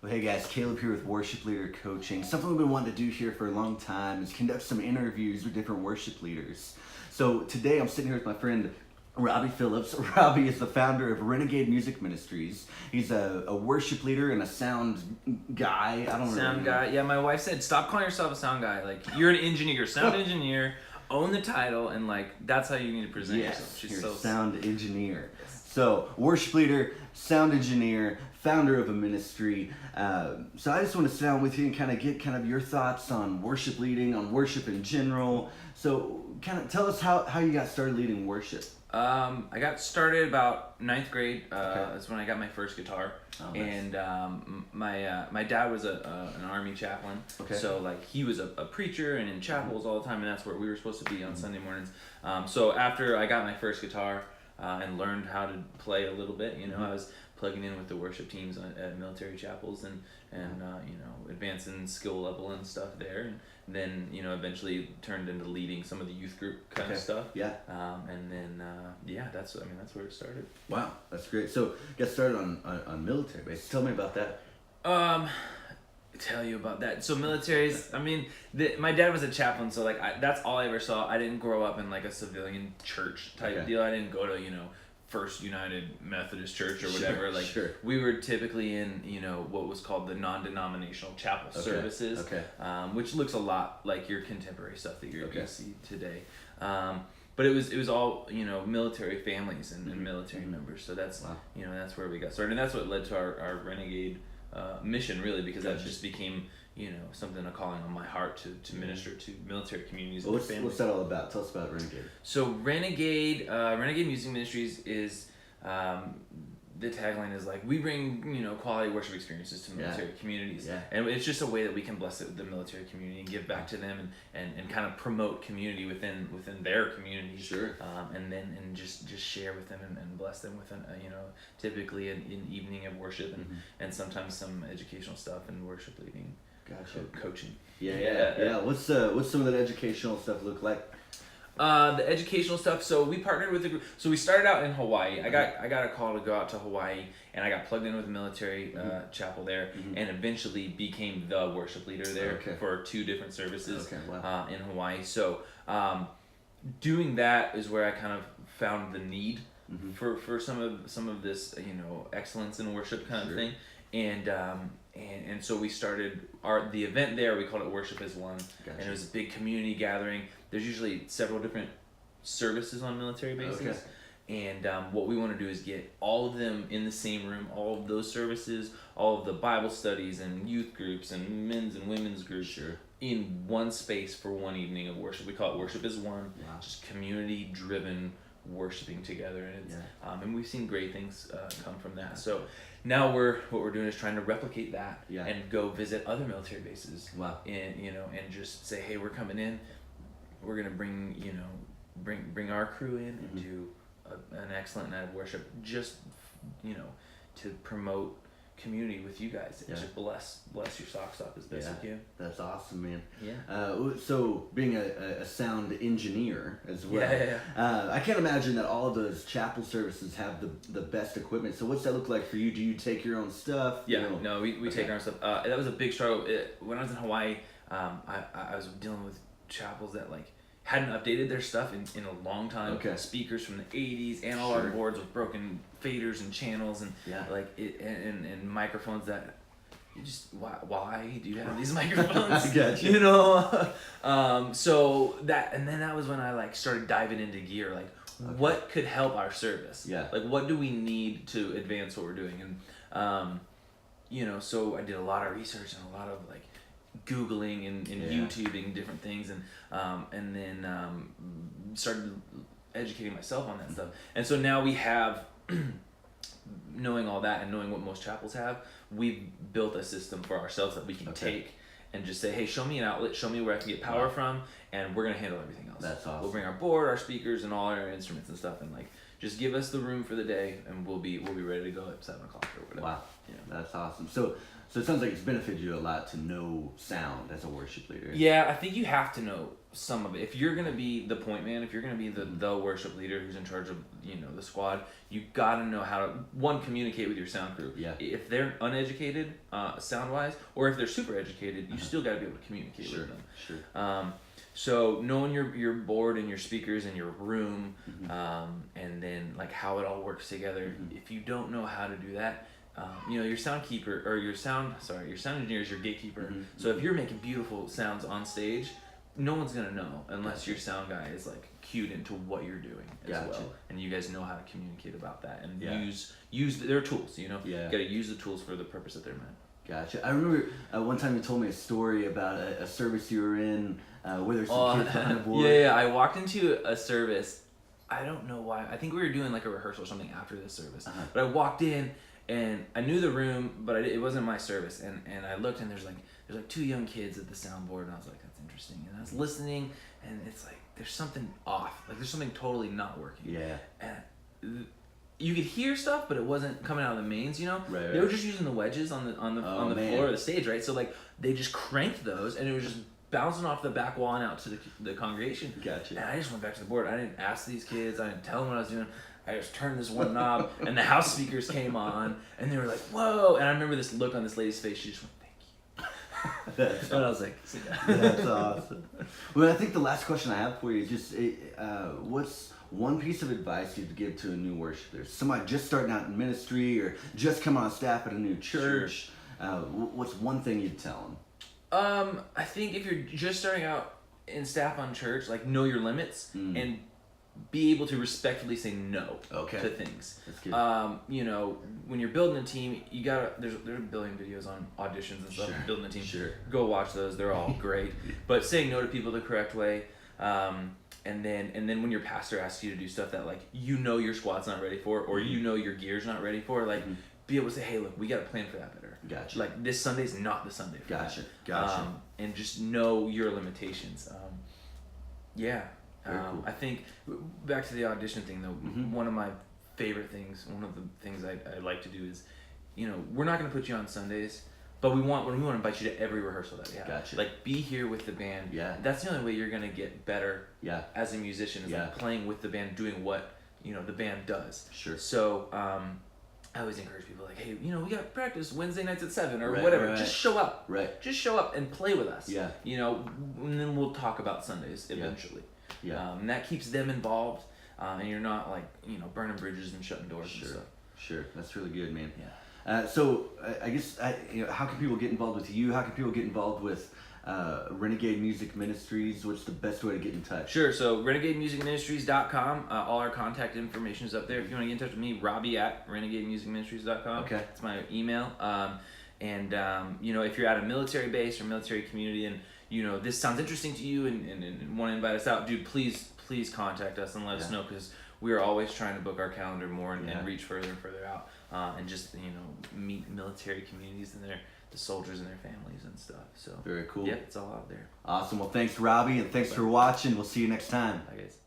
Well, hey guys, Caleb here with Worship Leader Coaching. Something we've been wanting to do here for a long time is conduct some interviews with different worship leaders. So today I'm sitting here with my friend Robbie Phillips. Robbie is the founder of Renegade Music Ministries. He's a worship leader and a sound guy. I don't know. Sound guy. Yeah, my wife said, stop calling yourself a sound guy. Like, you're an engineer, sound engineer, own the title, and like, that's how you need to present yourself. She's you're a sound engineer. So, worship leader, sound engineer, founder of a ministry. So I just want to sit down with you and kind of get kind of your thoughts on worship leading, on worship in general. So kind of tell us how you got started leading worship. I got started about 9th grade. That's when I got my first guitar. Oh, nice. And my dad was an army chaplain. Okay. So like he was a preacher and in chapels all the time, and that's where we were supposed to be on Sunday mornings. So after I got my first guitar and learned how to play a little bit, I was plugging in with the worship teams at military chapels and advancing skill level and stuff there, and then eventually turned into leading some of the youth group kind of stuff. Yeah. And then that's where it started. Wow, that's great. So got started on military base. Tell me about that. Tell you about that. So militaries, my dad was a chaplain, so like that's all I ever saw. I didn't grow up in like a civilian church type deal. I didn't go to First United Methodist Church or whatever. We were typically in what was called the non-denominational chapel services, which looks a lot like your contemporary stuff that you're gonna see today. But it was all military families and military members. So that's that's where we got started, and that's what led to our Renegade Mission, really, because that just became something, a calling on my heart to minister to military communities. Well, what's that all about? Tell us about Renegade. So Renegade Music Ministries is the tagline is like, we bring quality worship experiences to military communities, and it's just a way that we can bless the military community and give back to them and kind of promote community within their community. Sure. And just share with them and bless them with typically an evening of worship and sometimes some educational stuff and worship leading. Gotcha. Coaching. Yeah. What's some of that educational stuff look like? The educational stuff. So we partnered with a group. So we started out in Hawaii. I got a call to go out to Hawaii, and I got plugged in with a military chapel there, and eventually became the worship leader there for 2 different services in Hawaii. So doing that is where I kind of found the need for some of this excellence in worship kind of thing. And so we started the event there. We called it Worship as One, and it was a big community gathering. There's usually several different services on military bases, and what we want to do is get all of them in the same room, all of those services, all of the Bible studies and youth groups and men's and women's groups in one space for one evening of worship. We call it Worship as One, just community-driven worshiping together, and it's, and we've seen great things come from that. So now what we're doing is trying to replicate that and go visit other military bases. And and just say, hey, we're coming in. We're gonna bring bring our crew in and do an excellent night of worship, just to promote community with you guys and just bless your socks off as best you can. That's awesome, man. So being a sound engineer as well, I can't imagine that all of those chapel services have the best equipment. So what's that look like for you? Do you take your own stuff? No, we take our own stuff. That was a big struggle. When I was in Hawaii, I was dealing with chapels that like hadn't updated their stuff in a long time. Speakers from the 80s, analog boards with broken faders and channels, and and microphones that you just why do you have these microphones? I got you. So that was when I like started diving into gear, like what could help our service. Like what do we need to advance what we're doing, and so I did a lot of research and a lot of like Googling and YouTubing different things, and then started educating myself on that stuff. And so now we have, knowing all that and knowing what most chapels have, we've built a system for ourselves that we can take and just say, hey, show me an outlet, show me where I can get power from, and we're gonna handle everything else. That's awesome. We'll bring our board, our speakers, and all our instruments and stuff, and like just give us the room for the day, and we'll be ready to go at 7 o'clock or whatever. Wow, Yeah. that's awesome. So it sounds like it's benefited you a lot to know sound as a worship leader. Yeah, I think you have to know some of it. If you're gonna be the point man, if you're gonna be the worship leader who's in charge of the squad, you gotta know how to communicate with your sound crew. Yeah. If they're uneducated, sound wise, or if they're super educated, you still gotta be able to communicate with them. Sure. So knowing your board and your speakers and your room, and then like how it all works together. If you don't know how to do that, your soundkeeper or your sound engineer is your gatekeeper. So if you're making beautiful sounds on stage, no one's gonna know unless your sound guy is like cued into what you're doing as well, and you guys know how to communicate about that and use their tools. You gotta use the tools for the purpose that they're meant. Gotcha. I remember one time you told me a story about a service you were in where there's some kids behind the board. Yeah, I walked into a service. I don't know why. I think we were doing like a rehearsal or something after this service. But I walked in and I knew the room, but it wasn't my service. And I looked and there's like 2 young kids at the soundboard, and I was like, that's interesting. And I was listening, and it's like there's something off. Like there's something totally not working. Yeah. And you could hear stuff, but it wasn't coming out of the mains. Right. They were just using the wedges on the floor of the stage, right? So like they just cranked those, and it was just bouncing off the back wall and out to the congregation. Gotcha. And I just went back to the board. I didn't ask these kids. I didn't tell them what I was doing. I just turned this one knob, and the house speakers came on, and they were like, "Whoa!" And I remember this look on this lady's face. She just went, "Thank you." And I was like, That's awesome. Well, I think the last question I have for you is just, what's one piece of advice you'd give to a new worship leader? Somebody just starting out in ministry or just come on staff at a new church. Sure. What's one thing you'd tell them? I think if you're just starting out in staff on church, like know your limits and be able to respectfully say no to things. That's good. When you're building a team, you gotta there's a billion videos on auditions and stuff. Building a team. Sure. Go watch those. They're all great. But saying no to people the correct way. And then when your pastor asks you to do stuff that like your squad's not ready for, or your gear's not ready for, like be able to say, hey, look, we got to plan for that better. Gotcha. Like this Sunday's not the Sunday for that. Gotcha. And just know your limitations. Cool. I think back to the audition thing though, one of my favorite things, one of the things I like to do is, we're not going to put you on Sundays, but we want to invite you to every rehearsal that we have. Gotcha. Like be here with the band. Yeah. That's the only way you're going to get better as a musician is like playing with the band, doing what, the band does. Sure. So, I always encourage people like, hey, we got practice Wednesday nights at 7 or whatever. Right. Just show up. Right. Just show up and play with us. Yeah. And then we'll talk about Sundays eventually. Yeah. And that keeps them involved, and you're not like, burning bridges and shutting doors and stuff. Sure. That's really good, man. Yeah. So I guess how can people get involved with you? How can people get involved with Renegade Music Ministries? What's the best way to get in touch? Sure. So renegademusicministries.com. All our contact information is up there. If you want to get in touch with me, Robbie at renegademusicministries.com. Okay. That's my email. If you're at a military base or military community and this sounds interesting to you and want to invite us out, dude, please contact us and let us know, because we are always trying to book our calendar more and reach further and further out, and just meet military communities and the soldiers and their families and stuff. So very cool. Yeah, it's all out there. Awesome. Well, thanks, Robbie, and thanks for watching. We'll see you next time. Bye, guys.